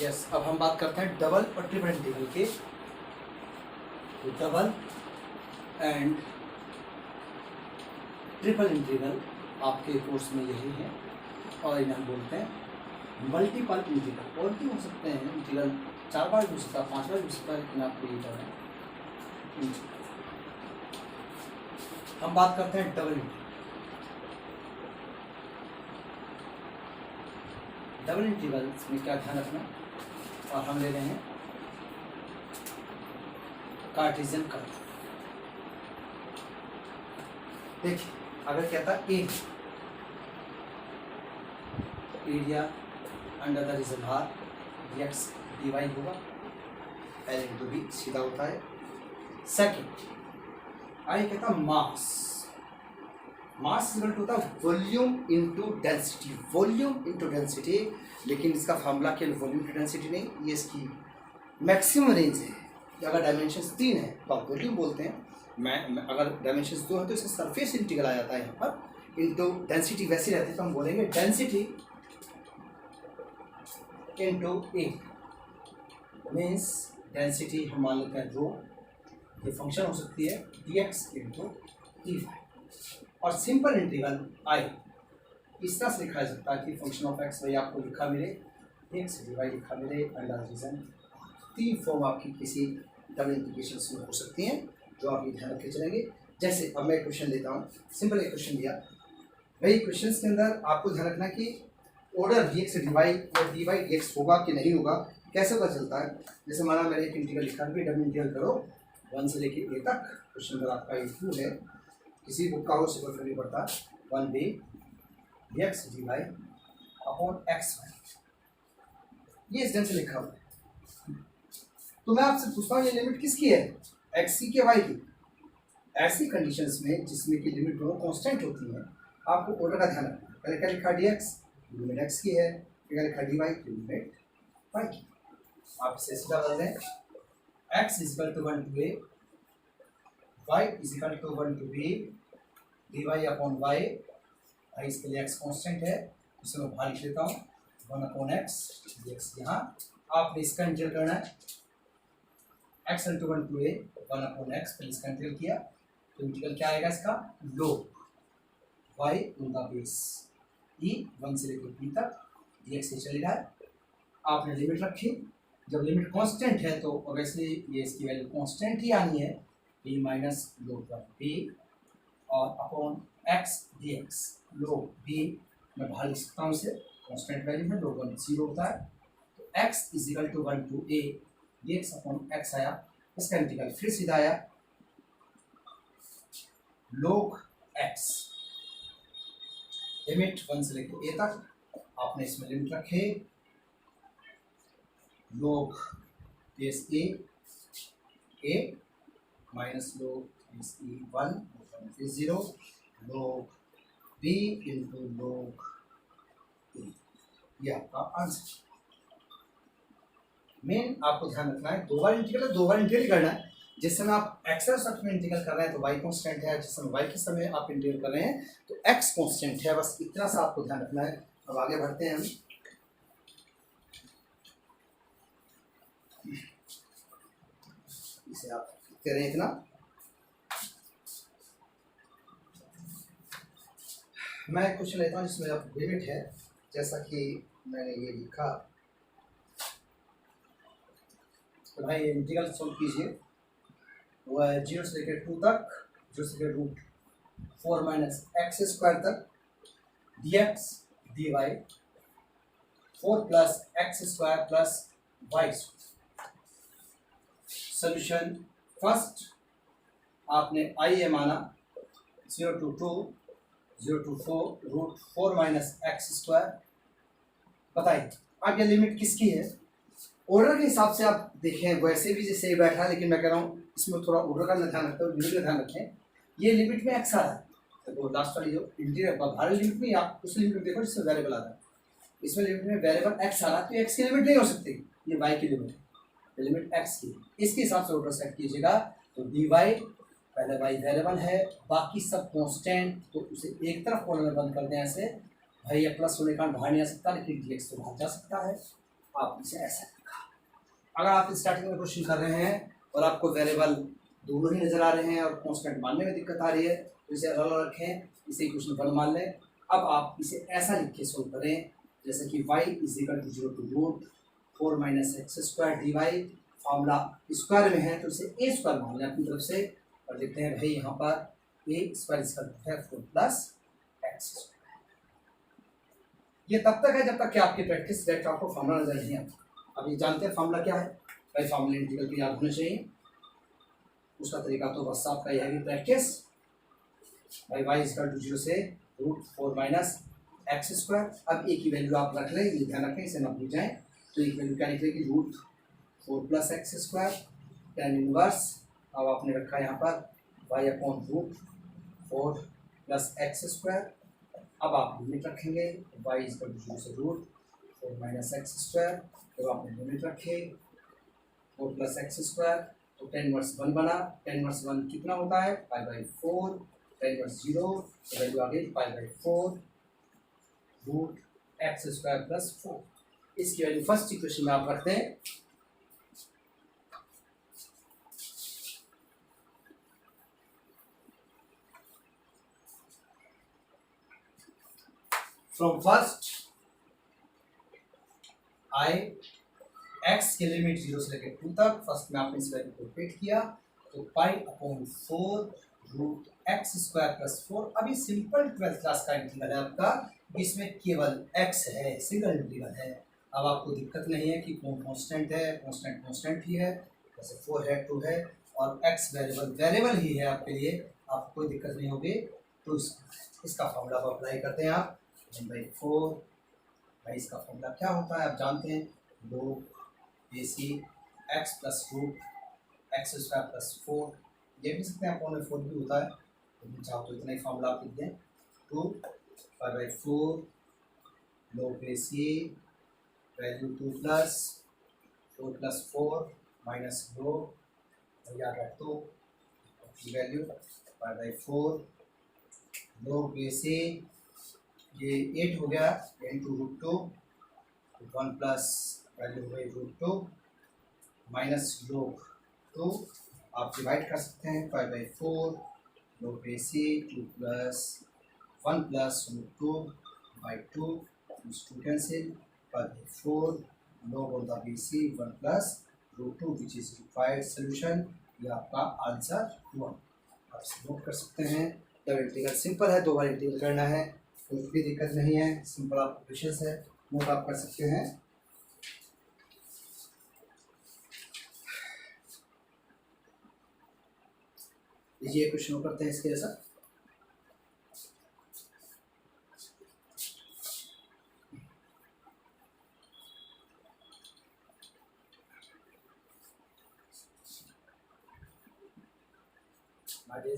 Yes, अब हम बात करते हैं डबल और ट्रिपल इंटीग्रल के। तो डबल एंड ट्रिपल इंटीग्रल आपके कोर्स में यही है और इन्हें हम बोलते हैं मल्टीपल इंटीग्रल। और भी हो सकते हैं इंटीग्रल, 4 बार भी हो सकता है, 5 बार भी हो सकता है, लेकिन आपको ये करना है। हम बात करते हैं डबल इंटीग्रल। डबल इंटीग्रल में क्या ध्यान रखना, और हम ले रहे हैं कार्टेशियन कर्व। देखिए, अगर कहता a area under the reservoir dx dy होगा, L इंटू बी सीधा होता है। सेकेंड आई कहता मास, मास इक्वल टू होता है volume into density, volume into density. लेकिन इसका फॉर्मूला केवल वॉल्यूम टू डेंसिटी नहीं, ये इसकी मैक्सिमम रेंज है। अगर डायमेंशन 3 है तो आप वॉल्यूम बोलते हैं, अगर डायमेंशन 2 है तो इसका सरफेस इंटीग्रल आ जाता है यहाँ पर, इंटू डेंसिटी वैसी रहती है तो हम बोलेंगे डेंसिटी इंटू ए, मीन्स डेंसिटी हम मान लेते हैं रो, ये फंक्शन हो सकती है dx इंटू dy। और सिंपल इंटीग्रल आई इस तरह से लिखा जा सकता है कि फंक्शन ऑफ एक्स वाई आपको लिखा मिले, x dy लिखा मिले अंडर रीजन। 3 फॉर्म आपकी किसी डबल इंटीग्रेशन में हो सकती हैं जो आप ये ध्यान रख के चलेंगे। जैसे अब मैं एक क्वेश्चन लेता हूँ, सिंपल एक क्वेश्चन दिया भाई, क्वेश्चन के अंदर आपको ध्यान रखना कि ऑर्डर dx dy और dy dx होगा कि नहीं होगा, कैसे पता चलता है। जैसे माना मैंने एक इंटीग्रल लिखा है, डबल इंटीग्रल करो 1 से लेके a तक, क्वेश्चन नंबर आपका ये 2 है, किसी बुक का हो सिर्फ फर्क नहीं पड़ता, 1b dx dy upon xy, ये इस ढंग से लिखा हुआ है। तो मैं आपसे पूछता हूँ ये लिमिट किसकी है, x की के y की। ऐसी कंडीशंस में जिसमें कि लिमिट दोनों कांस्टेंट होती हैं, आपको ऑर्डर का ध्यान रखना। पहले क्या लिखा dx, लिमिट x की है, फिर लिखा dy, लिमिट y की। आप इसे सीधा बदल दें, x equal to 1 to a, y equal to 1 to b, dy upon y, y इसके लिए x कांस्टेंट है, इसे मैं बाहर लिख लेता हूँ 1 अपॉन x dx। यहाँ आपने इसका इंटीग्रल करना है, x into 1 to a 1 upon x, फिर इसका इंटीग्रल किया तो इंटीग्रल क्या आएगा इसका, log y in the base e 1 से लेकर b तक dx से चल रहा है। आपने लिमिट रखी, जब लिमिट कांस्टेंट है तो ऑब्वियसली ये इसकी वैल्यू कांस्टेंट ही आनी है, b माइनस log 1b और upon x dx, log b मैं बाहर लिख सकता हूँ, इसे कांस्टेंट वैल्यू है, log 1 0 होता है। तो x equal to 1 to a dx upon x आया, इसका इंटीग्रल फिर सीधा आया log x, लिमिट 1 से लेकर a तक, आपने इसमें लिमिट रखे log base a minus log base e 1 is 0, log b into log a, ये आपका आंसर। मेन आपको ध्यान रखना है, 2 बार इंटीग्रल है, 2 बार इंटीग्रल करना है। जिस समय आप x शब्द में इंटीग्रल कर रहे हैं तो y कांस्टेंट है, जिस समय y के समय आप इंटीग्रल कर रहे हैं तो x कांस्टेंट है, बस इतना सा आपको ध्यान रखना है। अब आगे बढ़ते हैं हम, इसे आप करें इतना। मैं क्वेश्चन लेता हूँ जिसमें आप लिमिट है, जैसा कि मैंने ये लिखा, तो भाई इंटीग्रल सोल्व कीजिए, वो है 0 से लेकर 2 तक, 0 से लेकर रूट 4 माइनस एक्स स्क्वायर तक dx dy 4 plus x square plus y. Solution first आपने आई ए माना 0 to 2 0 to 4 root 4 minus x square. बताइए अब ये लिमिट किसकी है, ऑर्डर के हिसाब से आप देखें, वैसे भी जैसे बैठा है, लेकिन मैं कह रहा हूँ इसमें थोड़ा ऑर्डर का ध्यान रखते हो, लिमिट का ध्यान रखें। ये लिमिट में एक्स आ रहा है, तो लास्ट वाली जो इंटीरियर बाहरी लिमिट में या उस लिमिट में देखो जिसमें वेरिएबल आ रहा है, इसमें लिमिट में वेरिएबल एक्स आ रहा है, तो एक्स की लिमिट नहीं हो सकती, ये वाई की लिमिट है, लिमिट एक्स की, इसके हिसाब से ऑर्डर सेट कीजिएगा। तो डी वाई, पहले वाई वेरिएबल है, बाकी सब कॉन्स्टेंट, तो उसे एक तरफ कॉलम में बंद कर दें ऐसे, भाई ये प्लस होने का बाहर नहीं आ सकता, लेकिन डी एक्स तो बाहर जा सकता है। आप इसे ऐसा लिखा। अगर आप स्टार्टिंग में क्वेश्चन कर रहे हैं और आपको वेरिएबल दोनों ही नजर आ रहे हैं और कांस्टेंट मानने में दिक्कत आ रही है तो इसे अलग अलग रखें, इसे क्वेश्चन 1 मान लें। अब आप इसे ऐसा लिख के सोल्व करें जैसे कि y is equal to 0 to root 4 minus x square d y. Formula square में है तो इसे ए स्क्वायर मान लें अपनी तरफ से और लिखते हैं भाई यहाँ पर ए स्क्वायर इसका है 4 प्लस एक्स स्क्वायर। ये तब तक है जब तक कि आपकी प्रैक्टिस सेट आपको फॉर्मूला नजर नहीं आता। अभी जानते हैं फॉर्मूला क्या है भाई, फॉर्मूला इंटीग्रल की याद होना चाहिए। उसका तरीका तो बस आपका यह है कि प्रैक्टिस भाई y इज इक्वल टू 0 से रूट 4 माइनस एक्स स्क्वायर। अब ए की वैल्यू आप रख लें, ये ध्यान रखें इसे ना भूल जाएं। तो एक वैल्यू क्या निकलेगी root 4 plus x square tan inverse. अब आपने रखा यहाँ पर y upon root 4 plus x square. अब आप लिमिट रखेंगे y इज इक्वल टू 0 से रूट 4 माइनस एक्स स्क्वायर। जब आपने लिमिट रखे 4 प्लस एक्स स्क्वायर तो टेन वर्स 1 बना। टेन वर्स 1 कितना होता है 5/4। टेन वर्स 0 तो वैल्यू आ गई 5/4 रूट एक्स स्क्वायर प्लस 4। इसकी वैल्यू फर्स्ट इक्वेशन में आप रखते हैं। फ्रॉम फर्स्ट आई एक्स की लिमिट 0 से लेकर 2 तक, फर्स्ट में आपने इस वैल्यू को फिट किया तो π/4 रूट एक्स स्क्वायर प्लस 4। अभी सिंपल 12th क्लास का इंटीग्रल है आपका, जिसमें केवल x है, सिंगल इंटीग्रल है। अब आपको दिक्कत नहीं है कि कौन कांस्टेंट है, कांस्टेंट कांस्टेंट ही है, जैसे 4 है 2 है और x वेरिएबल ही है आपके लिए, आपको कोई दिक्कत नहीं होगी। तो इसका फॉर्मूला आप अप्लाई करते हैं आप 1/4 भाई। इसका फॉर्मूला क्या होता है आप जानते हैं, लोग AC x plus root x square plus 4। ये भी सकते हैं अपॉन में 4 भी होता है, लेकिन चाहो तो इतना ही फॉर्मूला आप लिख दें 2 5/4 लोग AC value 2 plus 4 plus 4 minus लो याद रख दो की वैल्यू 5/4 लोग AC ये 8 हो गया इंटू रूट 2 1 प्लस वैल्यू हो गई रूट 2 माइनस लोग 2। आप डिवाइड कर सकते हैं 5/4 लोग AC 2 plus 1 plus root 2/2 2 cancel 5/4 log of the BC 1 plus root 2 which is required solution। ये आपका आंसर 1 आप नोट कर सकते हैं। जब इंटीग्रल सिंपल है 2 बार इंटीग्रल करना है, कोई भी दिक्कत नहीं है, सिंपल आप क्वेश्चन है नोट आप कर सकते हैं। ये क्वेश्चन करते हैं इसके जैसा।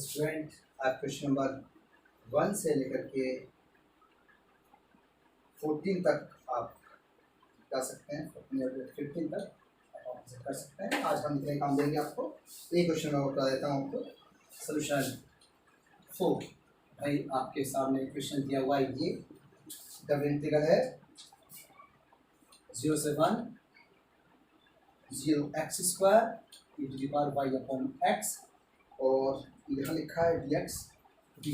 स्टूडेंट आप क्वेश्चन नंबर 1 से लेकर के 14 तक आप जा सकते हैं, 15 तक आप कर सकते हैं। आज हम इतने काम देंगे आपको। एक क्वेश्चन मैं बता देता हूँ आपको। सोल्यूशन 4 भाई आपके सामने क्वेश्चन दिया हुआ है, ये डबल इंटीग्रल है 0 से 1 0x square e to the power y upon x और यहाँ लिखा है dx dy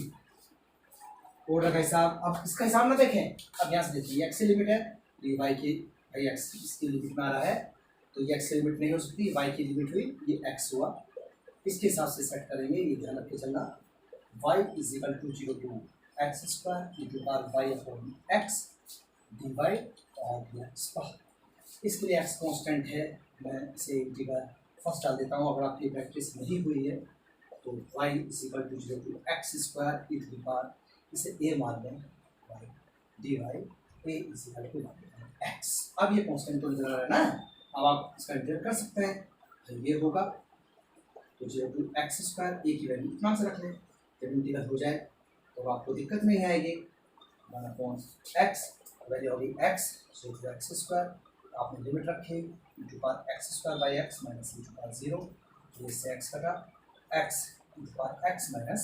ऑर्डर का हिसाब। अब इसका हिसाब ना देखें, अब यहाँ से देखिए x की लिमिट है, dy की भाई x इसकी लिमिट में आ रहा है तो ये x की लिमिट नहीं हो सकती, y की लिमिट हुई, ये x हुआ। इसके हिसाब से सेट करेंगे, ये ध्यान रख के चलना। y is equal to 0 to x square e to power y upon x dy और dx पावर। इसके लिए x कांस्टेंट है, मैं इसे इंटीग्रल फर्स्ट डाल देता हूँ। अगर आपकी प्रैक्टिस नहीं हुई है तो y is equal to 0 to x square e to power, इसे a मान लें y dy a is equal to x। अब ये कांस्टेंट तो नजर आ रहा है ना, अब आप इसका इंटीग्रेट कर सकते हैं तो ये होगा तो 0 टू एक्स स्क्वायर a की वैल्यू इतना से रख लें। जब इंटीग्रल हो जाए तो आपको दिक्कत नहीं आएगी, 1 अपॉन x वैल्यू होगी x 0 टू एक्स स्क्वायर। आपने लिमिट रखी two power x square by x minus two power 0, तो इससे x कटा x two power x minus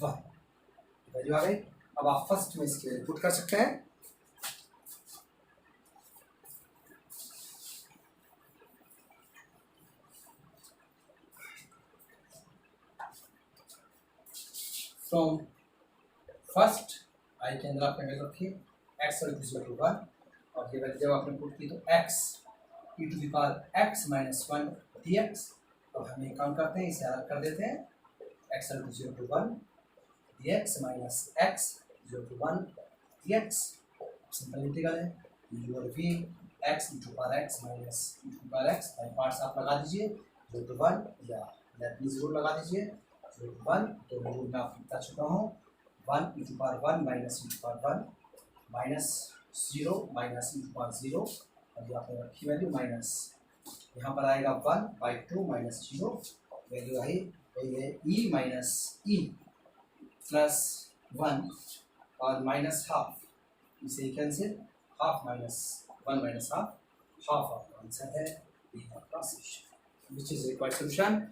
1 value आ गई। अब आप फर्स्ट में इसके पुट कर सकते हैं। फ्रॉम फर्स्ट आई के अंदर आपने वैल्यू रखी एक्स इक्वल टू 1 और ये वैल्यू जब आपने पुट की तो x e to the power x minus 1 d x. अब हम एक काम करते हैं, इसे अलग कर देते हैं, x equal to 1 d x minus x equal to 1 d x. Simple integral है, यू और v x into power x minus into power x by parts आप लगा दीजिए इक्वल टू 1 या लेटनीज रूल लगा दीजिए इक्वल टू 1। तो रूल मैं आपको बता चुका हूँ 1 into power 1 minus into power 1 minus 0 minus into power 0 और ये आपने रखी वैल्यू माइनस यहाँ पर आएगा 1 बाई 2 माइनस 0 वैल्यू आई ये ई माइनस ई प्लस 1 और माइनस हाफ, इसे cancel half minus 1 minus half, half आपका आंसर है, ये आपका solution which is required solution.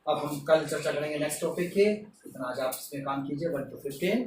अब हम कल चर्चा करेंगे नेक्स्ट टॉपिक के, इतना आज आप इसमें काम कीजिए 1 to 15।